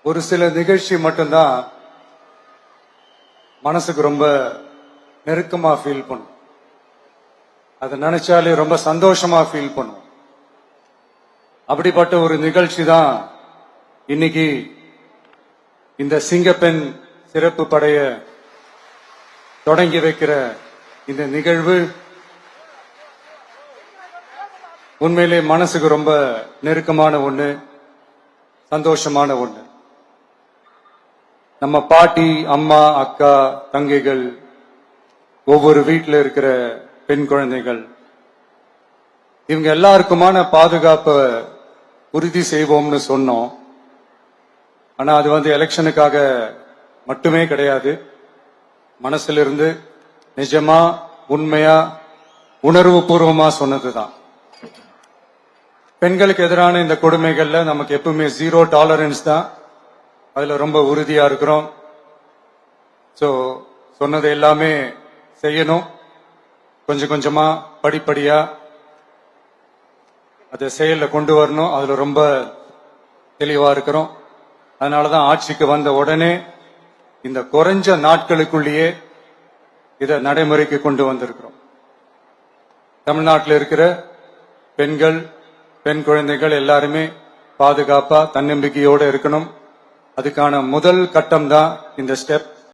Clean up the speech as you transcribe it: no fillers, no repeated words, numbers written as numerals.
ஒரு சில நிகழ்ச்சி மட்டும்தான் மனசுக்கு ரொம்ப நெருக்கமா ஃபீல் பண்ணும். அதை நினைச்சாலே ரொம்ப சந்தோஷமா ஃபீல் பண்ணும். அப்படிப்பட்ட ஒரு நிகழ்ச்சி தான் இன்னைக்கு இந்த சிங்கப்பெண் சிறப்பு படைய தொடங்கி வைக்கிற இந்த நிகழ்வு. உண்மையிலே மனசுக்கு ரொம்ப நெருக்கமான ஒண்ணு, சந்தோஷமான ஒண்ணு. நம்ம பாட்டி, அம்மா, அக்கா, தங்கைகள், ஒவ்வொரு வீட்டில் இருக்கிற பெண் குழந்தைகள், இவங்க எல்லாருக்குமான பாதுகாப்பை உறுதி செய்வோம்னு சொன்னோம். ஆனா அது எலெக்ஷனுக்காக மட்டுமே கிடையாது. மனசிலிருந்து நிஜமா, உண்மையா, உணர்வு பூர்வமா சொன்னதுதான். பெண்களுக்கு எதிரான இந்த கொடுமைகள்ல நமக்கு எப்பவுமே 0 டாலரன்ஸ் தான். அதுல ரொம்ப உறுதியா இருக்கிறோம். சோ சொன்னது எல்லாமே செய்யணும். கொஞ்சம் கொஞ்சமா, படிப்படியா அதை செயல்ல கொண்டு வரணும். அதுல ரொம்ப தெளிவா இருக்கிறோம். அதனாலதான் ஆட்சிக்கு வந்த உடனே இந்த குறைஞ்ச நாட்களுக்குள்ளேயே இதை நடைமுறைக்கு கொண்டு வந்திருக்கிறோம். தமிழ்நாட்டில் இருக்கிற பெண்கள், பெண் குழந்தைகள் எல்லாருமே பாதுகாப்பா, தன்னம்பிக்கையோடு இருக்கணும். அதுக்கான முதல் கட்டம் தான் இந்த ஸ்டெப்.